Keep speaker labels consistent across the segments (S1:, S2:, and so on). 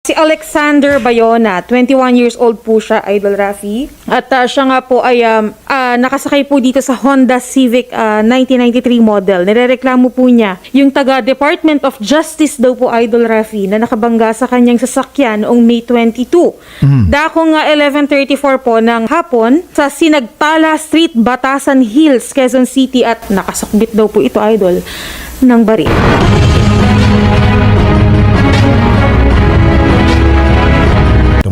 S1: Si Alexander Bayona, 21 years old po siya, Idol Rafi. At siya nga po ay nakasakay po dito sa Honda Civic 1993 model. Nirereklamo po niya yung taga Department of Justice daw po, Idol Rafi, na nakabangga sa kanyang sasakyan noong May 22. Dakong 11:34 po ng hapon sa Sinagtala Street, Batasan Hills, Quezon City, at nakasakbit daw po ito, Idol, ng baril.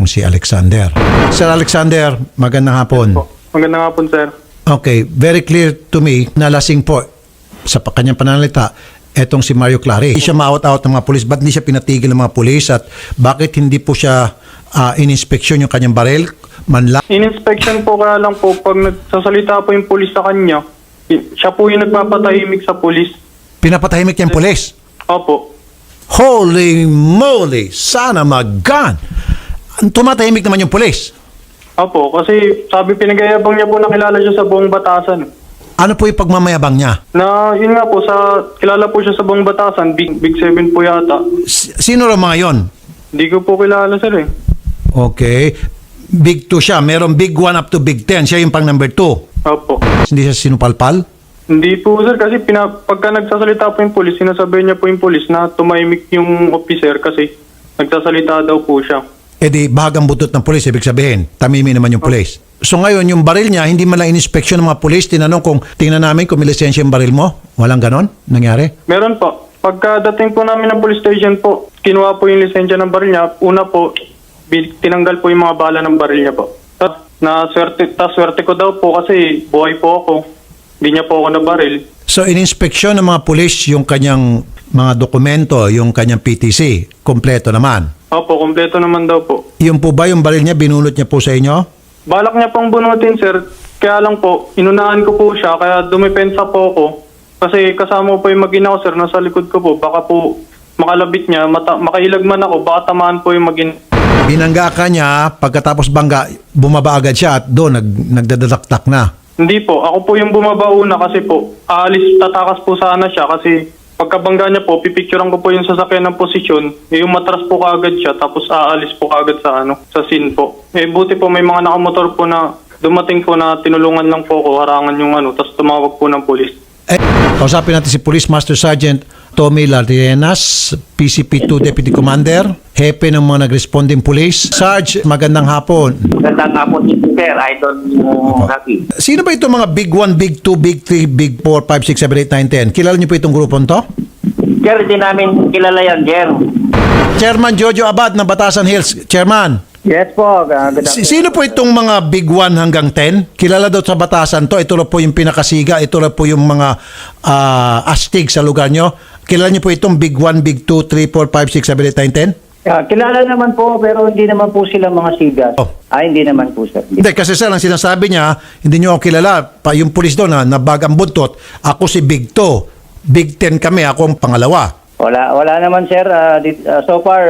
S2: Si Alexander. Sir Alexander, magandang hapon.
S3: Magandang hapon, sir.
S2: Okay, very clear to me na lasing po sa kanyang pananalita etong si Mario Clary. Hindi siya ma-out-out ng mga pulis. Ba't hindi siya pinatigil ng mga pulis at bakit hindi po siya in-inspection yung kanyang baril?
S3: In-inspection po kaya lang po pag nagsasalita po yung pulis sa kanya, siya po yung nagpapatahimik sa pulis.
S2: Pinapatahimik niyang pulis?
S3: Opo.
S2: Holy moly! Sana mag-gun! Tumatahimik naman yung pulis.
S3: Opo, kasi sabi pinagayabang niya po na kilala siya sa buong Batasan.
S2: Ano po yung pagmamayabang niya?
S3: Na yun nga po, kilala po siya sa buong Batasan, Big 7 po yata.
S2: Sino rin mga yon?
S3: Hindi ko po kilala, sir eh.
S2: Okay. Big 2 siya. Merong Big 1 up to Big 10. Siya yung pang number 2.
S3: Opo.
S2: Hindi siya sinupalpal?
S3: Hindi po, sir, kasi pagka nagsasalita po yung pulis, sinasabi niya po yung pulis na tumahimik yung officer kasi nagsasalita daw po siya.
S2: Eh di, bahagang butot ng pulis, ibig sabihin, tamimi naman yung pulis. So ngayon, yung baril niya, hindi man lang in-inspection ng mga pulis, tinanong kung, tingnan namin kung may lisensya yung baril mo. Walang ganon? Nangyari?
S3: Meron po. Pagkadating po namin ng police station po, kinuha po yung lisensya ng baril niya. Una po, tinanggal po yung mga bala ng baril niya po. Swerte ko daw po kasi buhay po ako. Hindi niya po ako nabaril.
S2: So in-inspection ng mga pulis yung kanyang mga dokumento, yung kanyang PTC, kompleto naman.
S3: Opo, kompleto naman daw po.
S2: Yung po ba yung baril niya, binulot niya po sa inyo?
S3: Balak niya pong bunutin, sir. Kaya lang po, inunahan ko po siya, kaya dumipensa po ako. Kasi kasama po yung mag-ina ko, sir, nasa likod ko po. Baka po makalabit niya, makailag man ako, baka tamaan po yung mag-ina.
S2: Binangga ka niya, pagkatapos bangga, bumaba agad siya at doon nagdadaktak na.
S3: Hindi po, ako po yung bumaba una kasi po, tatakas po sana siya kasi pagkabangga niya po, pipicturean ko po yung sasakyan ng posisyon, yung matras po kaagad siya, tapos aalis po kaagad sa scene po. Buti po may mga nakamotor po na dumating po na tinulungan lang po ako, harangan yung tapos tumawag po ng pulis.
S2: Kausapin natin si Police Master Sergeant Tommy Larienas, PCP2 Deputy Commander, hepe ng mga nag-responding police. Sarge, magandang hapon.
S4: Magandang hapon, Sir Idol Rafi.
S2: Sino ba itong mga Big 1, Big 2, Big 3, Big 4, 5, 6, 7, 8, 9, 10? Kilala niyo po itong grupong to?
S4: Sir, hindi namin kilala yan, Sir.
S2: Chairman Jojo Abad ng Batasan Hills. Chairman,
S5: Yes po.
S2: sino po itong mga Big 1 hanggang 10? Kilala daw sa Batasan to. Ito lang po yung pinakasiga. Ito lang po yung mga astig sa lugar nyo. Kilala niyo po itong Big 1, Big 2, 3, 4, 5, 6, 7, 8, 9, 10?
S5: Kilala naman po, pero hindi naman po sila mga sigas.
S2: Oh.
S5: Hindi naman po, sir.
S2: Hindi, kasi sir, ang sinasabi niya, hindi niyo ako kilala. Yung pulis doon na bagang buntot, ako si Big 2. Big 10 kami, ako ang pangalawa.
S5: Wala naman, sir. So far,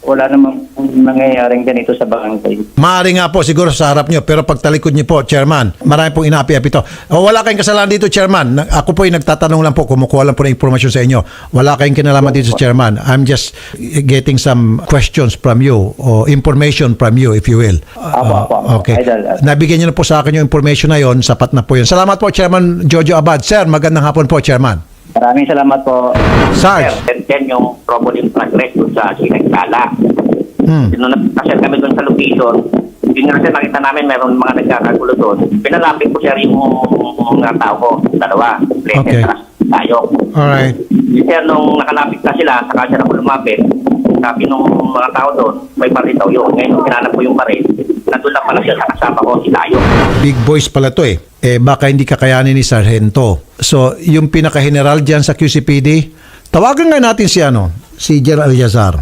S5: wala namang nangyayaring ganito sa barangay.
S2: Maaari nga po siguro sa harap nyo, pero pagtalikod nyo po, Chairman, marami pong inaapi-api ito. Wala kayong kasalanan dito, Chairman. Ako po ay nagtatanong lang po, kumukuha lang po ng informasyon sa inyo. Wala kayong kinalaman dito, Chairman. I'm just getting some questions from you, or information from you, if you will.
S5: Apo.
S2: Okay.
S5: Idol.
S2: Nabigyan nyo na po sa akin yung information na yon, sapat na po yun. Salamat po, Chairman Jojo Abad. Sir, magandang hapon po, Chairman.
S5: Maraming salamat po.
S2: Sarge.
S4: Sir, then yung problem progress doon sa Sinagtala. Kasi kami doon sa location, yun nga, sir, nakita namin meron mga nagkakagulo doon. Pinalapit ko, sir, yung mga tao ko, dalawa.
S2: Okay.
S4: Tayo.
S2: Alright.
S4: Sir, nung nakalapit na sila, saka siya na ko lumapit, sabi nung mga tao doon, may baril daw yun. Ngayon, kinanap ko yung baril. Nandun lang pala siya sa kasama ko, si Tayo.
S2: Big boys pala to eh. Baka hindi kakayanin ni Sargento. So, yung pinaka-general dyan sa QCPD, tawagan nga natin si General Eliazar.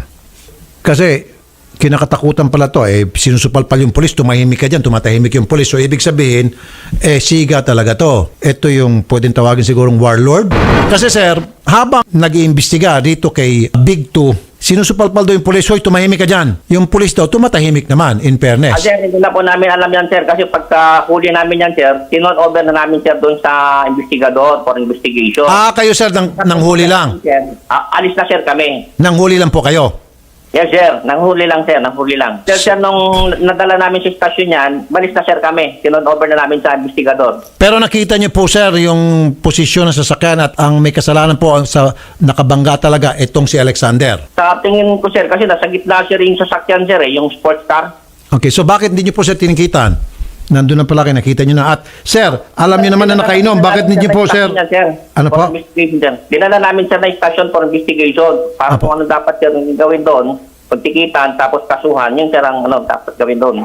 S2: Kasi, kinakatakutan pala to. Sinusupalpal yung polis, tumahimik ka dyan, tumatahimik yung polis. So, ibig sabihin, siga talaga to. Ito yung pwedeng tawagin sigurong warlord. Kasi sir, habang nag-iimbestiga dito kay Big 2, sinusupalpal daw yung pulis, hoy, tumahimik ka dyan. Yung pulis daw, tumatahimik naman, in fairness.
S4: Sir, hindi na po namin alam yan, sir, kasi pagka huli namin yan, sir, tinon over na namin, sir, doon sa investigador for investigation.
S2: Kayo sir, nang huli lang.
S4: Sir, alis na, sir, kami.
S2: Nang huli lang po kayo.
S4: Yes, sir. Nanghuli lang, sir. Nanghuli lang. Sir, nung nadala namin sa stasyon yan, balis na, sir, kami. Tinone-over na namin sa investigador.
S2: Pero nakita niyo po, sir, yung posisyon ng sasakyan at ang may kasalanan po sa nakabangga talaga itong si Alexander.
S4: Sa tingin ko, sir, kasi nasa gitna siya rin sa sasakyan, sir, yung sports car.
S2: Okay, so bakit hindi niyo po, sir, tinikitan? Nandun na pala kayo, nakita niyo na. At, sir, alam niyo naman na nakainom. Bakit hindi niyo po, sir? Ano po?
S4: Dinala namin siya na station for investigation. Para
S2: Apo.
S4: kung ano dapat sir gawin doon, pagtikitan, tapos kasuhan, yung sir ang ano, dapat gawin doon.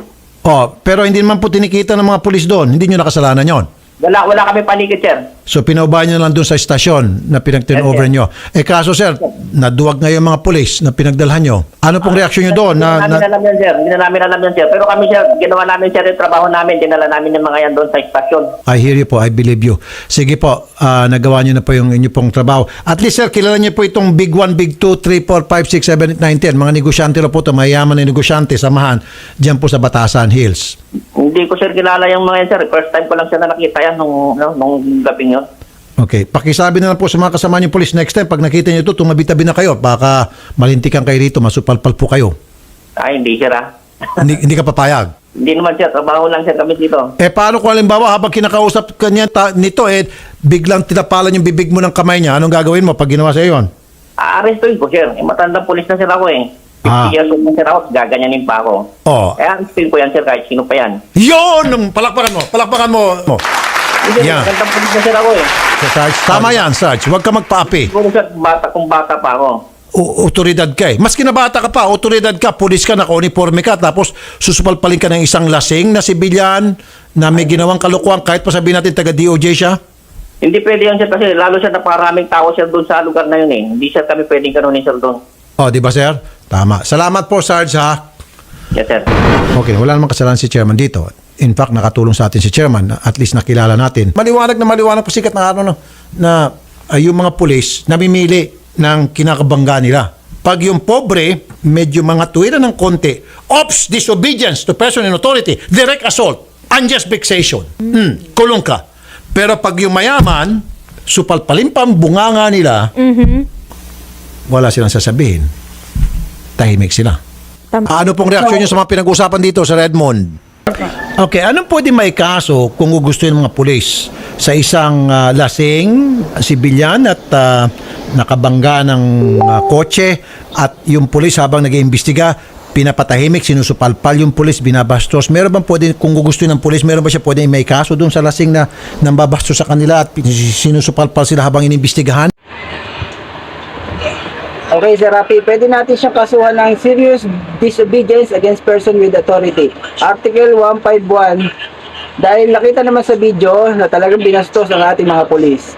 S2: Oh, pero hindi naman po tinikita ng mga pulis doon. Hindi niyo nakasalanan yon.
S4: Wala kami paligid, sir.
S2: So, pinaubahan niyo lang doon sa istasyon na pinag-turnover
S4: Yes,
S2: niyo. kaso, sir, naduwag ngayon mga pulis na pinagdalhan niyo. Ano pong reaksyon niyo doon?
S4: Hindi na namin alam yan, sir. Hindi na namin alam yan, sir. Pero kami, sir, ginawa namin, sir, yung trabaho namin. Dinala namin yung mga yan doon sa stasyon.
S2: I hear you po. I believe you. Sige po, nagawa niyo na po yung inyo pong trabaho. At least, sir, kilala niyo po itong Big 1, Big 2, 3, 4, 5, 6, 7, 8, 9, 10. Mga negosyante na po ito, mayaman na negosyante, samahan, dyan po sa Batasan Hills.
S4: Hindi ko, sir, kilala yung mga yan, sir. First time ko lang siya na nakita yan nung gabing yun.
S2: Okay. Pakisabi na lang po sa mga kasama niyo police next time, pag nakita niyo ito, tumabi-tabi na kayo. Baka malintikan kayo rito, masupalpal po kayo.
S4: Ay, hindi, sir, ah.
S2: hindi ka papayag.
S4: Hindi naman, sir. Trabaho lang, sir, kami dito.
S2: Paano kung halimbawa habang kinakausap ka niya nito, biglang tinapalan yung bibig mo ng kamay niya, anong gagawin mo pag ginawa sa iyo yun?
S4: Aarestuin ko, sir. Matandang pulis na, sir, ako, eh. 50 years old na, sir, ako. Gaganyanin pa ako.
S2: Oh.
S4: Aarestuin ko yan, sir, kahit sino pa yan.
S2: Yun! Palakpakan mo.
S4: Hindi,
S2: Yeah.
S4: matandang pulis na, sir, ako, eh.
S2: Sarge, tama yan, Sarge. Huwag ka magpaapi.
S4: Siguro, sir, kung bata pa ako.
S2: Otoridad ka eh. Maski na bata ka pa, otoridad ka, pulis ka, naka-uniforme ka, tapos susupalpalin ka ng isang lasing na sibilyan na may ginawang kalukuhan kahit pa sabihin natin taga-DOJ siya.
S4: Hindi pwede yan, sir, kasi lalo, sir, napakaraming tao, sir, doon sa lugar na yun, eh. Hindi, sir, kami pwedeng kanunin, sir, doon.
S2: Oh, di ba, sir? Tama. Salamat po, Sarge, ha?
S4: Yes, sir.
S2: Okay, wala namang kasalanan si Chairman dito. In fact, nakatulong sa atin si Chairman. At least nakilala natin. Maliwanag po sikat na ano, na yung mga pulis namimili ng kinakabangga nila. Pag yung pobre, medyo mga tuwiran ng konti, ops, disobedience to person in authority, direct assault, unjust vexation. Kulong ka. Pero pag yung mayaman, supalpalin pa ang bunganga nila, wala silang sasabihin. Tahimik sila.
S1: Tama.
S2: Ano pong reaksyon nyo sa mga pinag-usapan dito sa Redmond? Okay, anong pwede may kaso kung gugustuhin ng mga pulis sa isang lasing, sibilyan at nakabangga ng kotse at yung pulis habang nag-iimbestiga, pinapatahimik, sinusupalpal yung pulis, binabastos. Meron bang pwede, kung gugustuhin ng pulis, meron ba siya pwede may kaso doon sa lasing na nambabastos sa kanila at sinusupalpal sila habang inimbestigahan?
S6: Okay, Sir Rafi, pwede natin siyang kasuhan ng serious disobedience against person with authority. Article 151, dahil nakita naman sa video na talagang binastos ng ating mga polis.